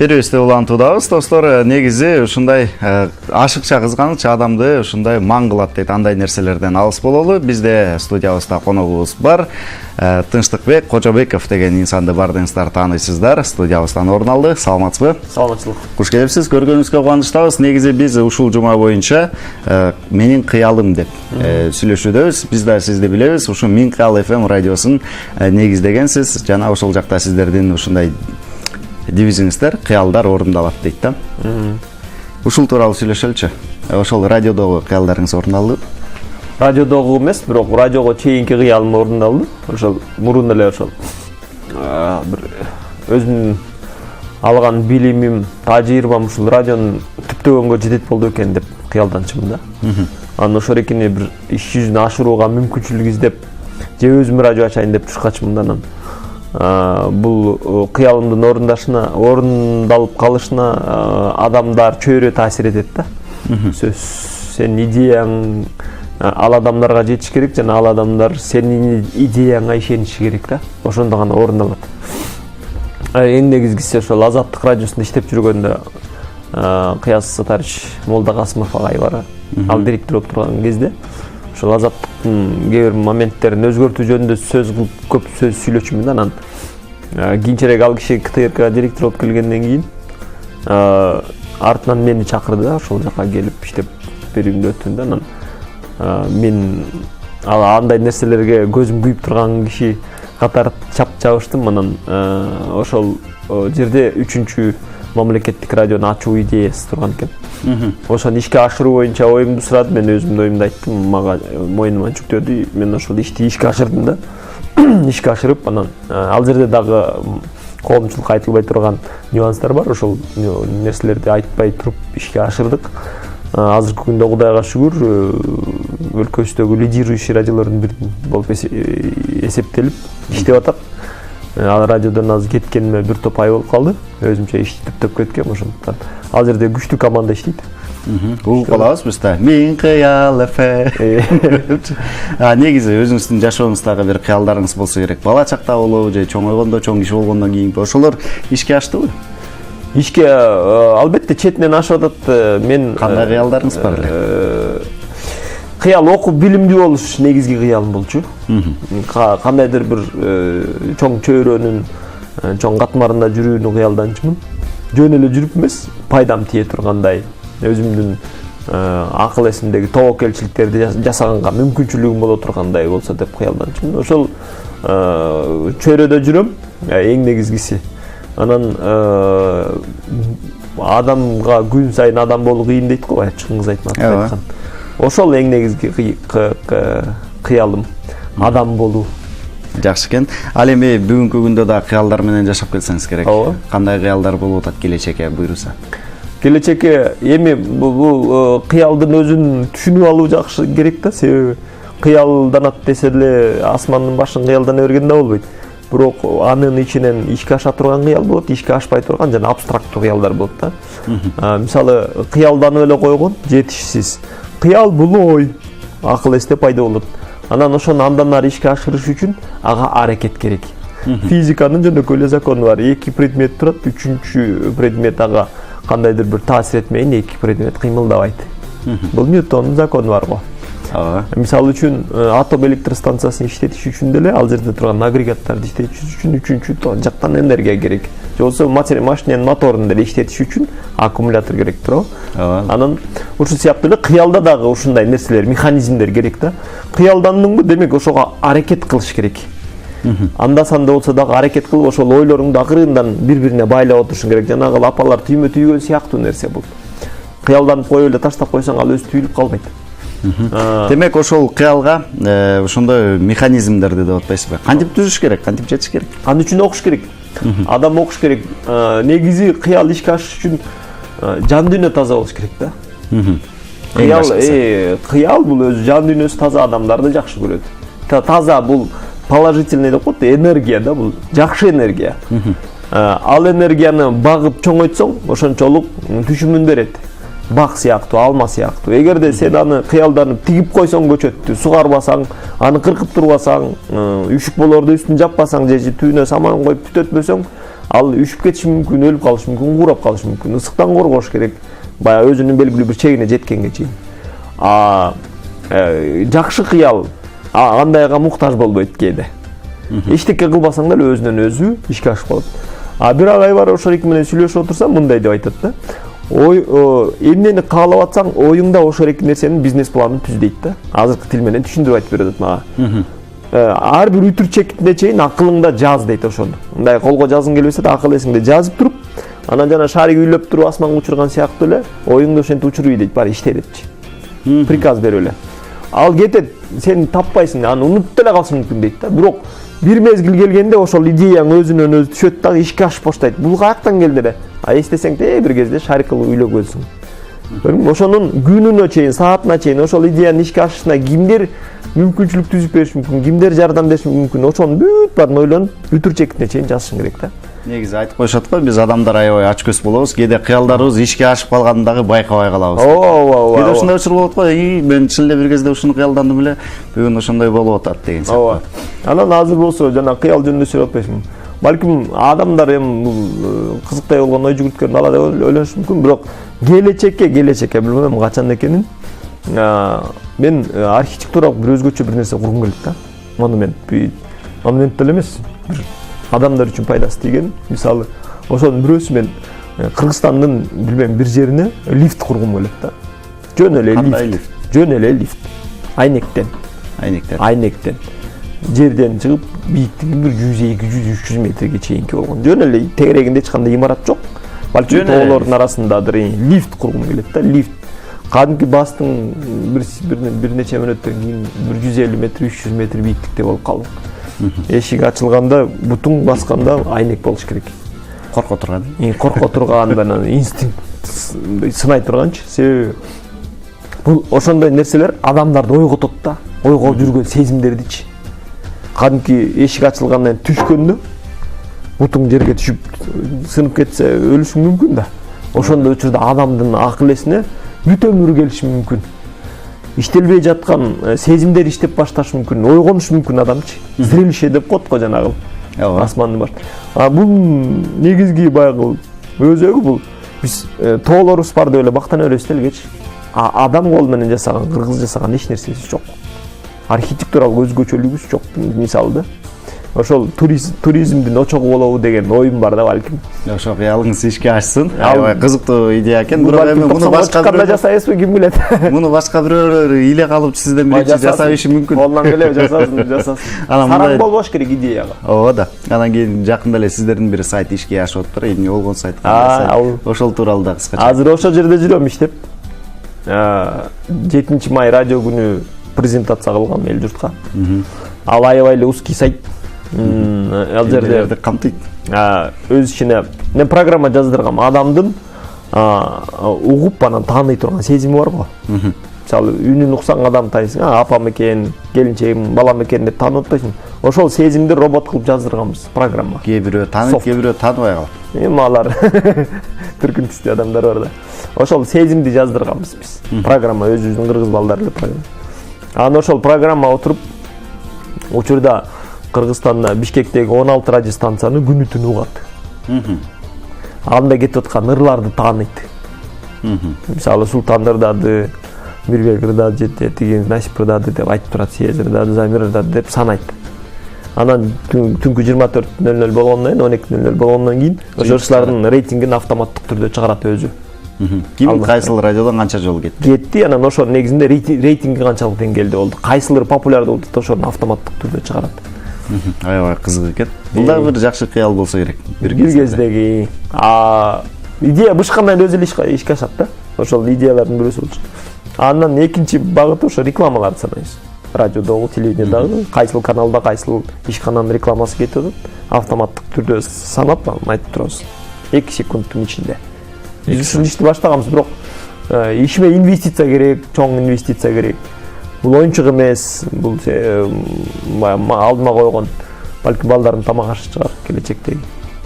Берүүбүздө улантуудабыз. Достор, негизи ушундай ашыкча кызганыч адамды ушундай маң кылат дейт. Андай нерселерден алыс бололу. Бизде студиябызда коногубуз бар. Тынчтыкбек Кожобеков деген инсанды бардыңыздар тааныйсыздар. Студиябыздан орун алды. Саламатсызбы? Саламатчылык. Куш келипсиз. Көргөнүңүзгө кубанычтабыз. Негизи биз ушул жума боюнча менин кыялым деп сүйлөшүүдөбүз. Биз да сизди билебиз. Ушу Мин Кыял FM радиосун негиздегенсиз. Жана ошол жакта сиздердин ушундай дивизиңиздер, кыялдар орундалат дейт да. Ушул тууралуу сүйлөшөлүчү. Ошол радиодогу кыялдарыңыз орундалды? Радиодогу эмес, бирок радиого чейинки кыялым орундалды. Ошол мурун эле ошол бир өзүмдүн алган билимим, тажрыйбам ушул радионун түптөгөнгө жетет болду экен деп кыялданчымын да. Анан ошол эркини бир иш жүзүнө ашырууга мүмкүнчүлүк издеп, же өзүм радио ачайын деп турушкачмын да. Анан бул кыялымдын орундалып калышына адамдар чөйрө таасир этет да. Сөз сенин идеяң ал адамдарга жетиш керек жана ал адамдар сенин идеяңа ишениши керек да. Ошондо гана орундалат. Эң негизгиси ошол Азаттык радиосунда иштеп жүргөндө Кыяз Сатарич Молдокасымов агай бар. Ал директор болуп турган кезде ошол Азаттыктын кээ бир моменттерин өзгөртүү жөнүндө сөз кылып, көп сөз сүйлөчүмүн да. Анан кийинчерээк ал киши КТРК директор болуп келгенден кийин артынан мени чакырды да, ошол жака келип иштеп берүүмдү өттүм да. Анан мен андай нерселерге көзүм күйүп турган киши катары чабыштым. Анан ошол жерде 3-чү мамлекеттик радиону ачуу идеясы турган экен. Ошону ишке ашыруу боюнча оюмду сурады. Мен өзүмдүн оюмду айттым, мага мойнума жүктөдү. Мен ошол ишти ишке ашырдым да. Ишке ашырып, анан ал жерде дагы коомчулукка айтылбай турган нюанстар бар. Ошол нерселерди айтпай туруп ишке ашырдык. Азыркы күндө Кудайга шүгүр өлкөбүздөгү лидирующий радиолордун бири болуп эсептелип иштеп атат. Ал радиодон азыр кеткениме бир топ ай болуп калды. Өзүмчө ишти түптөп кеткем, ошондуктан ал жерде күчтүү команда иштейт. Угуп калабыз биз да. Мин Кыял FM. Негизи өзүңүздүн жашооңуздагы бир кыялдарыңыз болсо керек. Бала чакта болобу же чоңойгондо, чоң киши болгондон кийинби ошолор ишке аштыбы? Ишке албетте четинен ашып атат. Мен кандай кыялдарыңыз бар эле? Кыял окуп билимдүү болуш негизги кыялым болчу. Кандайдыр бир чоң чөйрөнүн чоң катмарында жүрүүнү кыялданчымын. Жөн эле жүрүп эмес, пайдам тие тургандай, өзүмдүн акыл эсимдеги тобокелчиликтерди жасаганга мүмкүнчүлүгүм боло тургандай болсо деп кыялданчымын. Ошол чөйрөдө жүрөм, эң негизгиси. Анан адамга күн сайын адам болуу кыйын дейт го, Чыңгыз Айтматов айткан. Ошол эң негизги кыялым, адам болуу. Жакшы экен. Ал эми бүгүнкү күндө да кыялдар менен жашап келсеңиз керек. Кандай кыялдар болуп атат келечекке буйруса? Келечекке эми бул кыялдын өзүн түшүнүп алуу жакшы керек да. Себеби кыялданат десе эле асмандын башын кыялдана берген да болбойт. Бирок анын ичинен ишке аша турган кыял болот, ишке ашпай турган жана абстракттуу кыялдар болот да. Мисалы, кыялданып эле койгон жетишсиз. Кыял бул ой, акыл эсте пайда болот. Анан ошону андан ары ишке ашырыш үчүн ага аракет керек. Физиканын жөнөкөй эле закону бар. Эки предмет турат, үчүнчү предмет ага кандайдыр бир таасир этмейин, эки предмет кыймылдабайт. Бул Ньютондун закону бар го. Мисалы үчүн атом электр станциясын иштетиш үчүн деле ал жерде турган агрегаттарды иштетиш үчүн үчүнчү жактан энергия керек. Же болбосо машиненин моторун деле иштетиш үчүн аккумулятор керек туурабы? Анан ушул сыяктуу эле кыялда дагы ушундай нерселер, механизмдер керек да. Кыялдандыңбы, демек ошого аракет кылыш керек. Анда санда болсо дагы аракет кылып ошол ойлоруңду акырындан бири-бирине байлап отурушуң керек. Жанагы апалар түймө түйгөн сыяктуу нерсе бул. Кыялданып коюп эле таштап койсоң ал өзү түйүлүп калбайт. Демек ошол кыялга ошондой механизмдерди деп атпайсызбы? Кантип түзүш керек, кантип жетиш керек? Аны үчүн окуш керек. Адам окуш керек. Негизи кыял ишке ашыш үчүн жан дүйнө таза болуш керек да. Кыял бул өзү жан дүйнөсү таза адамдарды жакшы көрөт. Таза бул положительный деп коет, энергия да, бул жакшы энергия. Ал энергияны багып чоңойтсоң, ошончолук түшүмүн берет. Бак сыяктуу, алма сыяктуу. Эгерде сен аны кыялданып тигип койсоң көчөттү, сугарбасаң, аны кыркып турбасаң, үшүк болорду үстүн жаппасаң же түбүнө саман коюп бүтөтпөсөң, ал үшүп кетиши мүмкүн, өлүп калышы мүмкүн, курап калышы мүмкүн. Ысыктан коргош керек. Баягы өзүнүн белгилүү бир чегине жеткенге чейин. Жакшы кыял андайга муктаж болбойт кээде. Эчтеке кылбасаң да өзүнөн өзү ишке ашып калат. Бир агай бар, ошол эки менен сүйлөшүп отурсам мындай деп айтат да. Эмнени каалап атсаң, оюңда ошол эки нерсенин бизнес планын түз дейт да. Азыркы тил менен түшүндүрүп айтып берет мага. Ар бир үтүрчекине чейин акылыңда жаз дейт ошону. Мындай колго жазгың келбесе да акыл эсиңде жазып туруп, анан жана шарик үйлөп туруп асманга учурган сыяктуу эле оюңду ошентип учуруй дейт. Баары иште депчи. Приказ берип эле. Ал кетет, сен таппайсың, аны унутуп деле калсың мүмкүн дейт да. Бирок бир мезгил келгенде ошол идеяң өзүнөн өзү түшөт дагы ишке ашып баштайт. Бул каяктан келди эле? Эстесең бир кезде шарик кылып үйлөгөнсүң. Ошонун күнүнө чейин, саатына чейин ошол идеянын ишке ашышына кимдер мүмкүнчүлүк түзүп бериши мүмкүн, кимдер жардам бериши мүмкүн, ошонун бүт баарын ойлонуп, үтүрчекине чейин жазышың керек да. Негизи айтып коюшат го, биз адамдар аябай ачкөз болобуз, кээде кыялдарыбыз ишке ашып калганын дагы байкабай калабыз. Кээде ушундай учур болот го, мен чын эле бир кезде ушуну кыялдандым эле, бүгүн ошондой болуп атат деген сыяктуу. Анан азыр болсо жана кыял жөнүндө сүйлөп атпайсыңбы? Балким адамдар бул кызыктай болгон ой жүгүрткөрүн ала деп ойлонушу мүмкүн, бирок келечекке билбейм качан экенин. Мен архитектуралык бир өзгөчө бир нерсе кургум келет да. Монумент деле эмес, бир адамдар үчүн пайдасы тийген. Мисалы, ошонун бирөөсү мен Кыргызстандын билбейм бир жерине лифт кургум келет да. Жөн эле лифт. Айнектен. Жерден чыгып, бийиктиги бир 100, 200, 300 метрге чейинки болгон. Жөн эле тегерегинде эч кандай имарат жок. Балким тоолордун арасындадыр лифт кургум келет да. Лифт кадимки бастың бир нече мүнөттөн кийин 150 метр, 300 метр бийиктикте болуп калдык. Эшик ачылганда, бутуң басканда айнек болуш керек. Корко турган, инстинкт сынай турганчы. Себеби бул ошондой нерселер адамдарды ойготот да. Ойго жүргөн сезимдердичи. Кадимки эшик ачылгандан түшкөндө бутуң жерге түшүп сынып кетсе өлүшүң мүмкүн да. Ошондой учурда адамдын акыл эсине бүт өмүрү келиши мүмкүн. Иштелбей жаткан сезимдер иштеп башташы мүмкүн, ойгонушу мүмкүн адамчы. Зрелище деп коет го жанагы. Асмандын баш. Бул негизги баягы өзөгү бул. Биз тоолорубуз бар деп эле мактана беребиз делгечи. Адам колу менен жасаган, кыргыз жасаган эч нерсеси жок. Архитектуралык өзгөчөлүгүбүз жок, мисалы. Ошол туризмдин очогу болобу деген оюм бар да балким. Ошо кыялыңыз ишке ашсын. Аябай кызыктуу идея экен. Бирок эми муну башка бирөө жасайбызбы, ким билет. Муну башка бирөөлөр иле калып сизден биринчи жасап иши мүмкүн. Колунан келеби жасасын. Сарап болбош керек идеяга. Ооба да. Анан кийин жакында эле сиздердин бир сайт ишке ашып атыптыр. Эмне болгон сайт? Ошол тууралуу да кыскача. Азыр ошол жерде жүрөм иштеп. 7 май радио күнү презентация кылгам эл журтка. Ал аябай эле узкий сайт. Ал жерде камтыйт. Өз ичине мен программа жаздыргам. Адамдын угуп анан тааный турган сезими бар го. Мисалы, үнүн уксаң адам тааныйсың, апам экен, келинчегим, балам экен деп таанып атпайсың. Ошол сезимди робот кылып жаздырганбыз программа. Кээ бирөө тааныйт, кээ бирөө тааныбай калат. Алар түркүн түстүү адамдар бар да. Ошол сезимди жаздырганбыз биз. Программа өзүбүздүн кыргыз балдары эле программа. Анан ошол программа отуруп учурда Кыргызстанда Бишкектеги 16 радио станцияны күнү түнү угат. Анда кетип аткан ырларды тааныйт. Мисалы, Султандырдады, Мирбек-ырдады, тиги Насип-ырдады деп айтып турат, Сезир-ырдады, Замир-ырдады деп санайт. Анан түнкү 24:00 болгондон кийин, 12:00 болгондон кийин ошо ырлардын рейтингин автоматтык түрдө чыгарат өзү. Ким кайсыл радиодон канча жолу кетти, анан ошонун негизинде рейтинги канчалык деңгээлде болду, кайсылыр популярдуу болду, ошону автоматтык түрдө чыгарат. Аябай кызык экен. Бул дагы бир жакшы кыял болсо керек. Бир кездеги идея бышкандан өзү эле ишке ашат да. Ошол идеялардын бирөөсү болчу. Андан экинчи багыты ошо рекламаларды санайбыз. Радиодогу, телевидениедагы, кайсыл каналда кайсыл ишкананын рекламасы кетип атат, автоматтык түрдө санап айтып турабыз. 2 секундтун ичинде. Биз ушул ишти баштаганбыз, бирок ишиме инвестиция керек, чоң инвестиция керек. Бул оюнчук эмес, бул алдыма койгон балким балдардын тамак ашы чыгар келечектеги.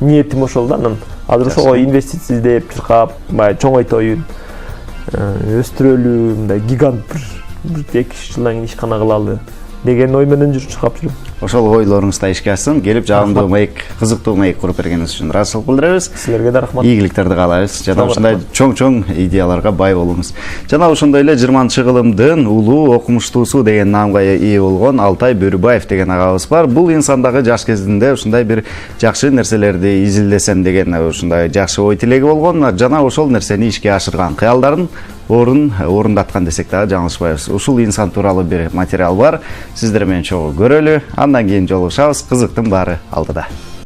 Ниетим ошол да, анан азыр ошого инвестиция издеп, чыркап, чоңойтоюн, өстүрөлү, мындай гигант бир 2-3 жылдан кийин ишкана кылалы деген ой менен чыгап жүрөм. Ошол ойлоруңузда ишке ашсын. Келип жагымдуу маек, кызыктуу маек куруп бергениңиз үчүн ыраазычылык билдиребиз. Силерге да рахмат. Ийгиликтерди каалайбыз. Жана ушундай чоң идеяларга бай болуңуз. Жана ошондой эле 20-кылымдын улуу окумуштуусу деген наамга ээ болгон Алтай Бөрүбаев деген агабыз бар. Бул инсандагы жаш кезинде ушундай бир жакшы нерселерди изилдесем деген ушундай жакшы ой тилеги болгон. Жана ошол нерсени ишке ашырган, кыялдарын орундаткан десек дагы жаңылышпайбыз. Ушул инсан тууралуу бир материал бар. Сиздер менен чогуу көрөлү. Андан кийин жолугушабыз. Кызыктын баары алдыда.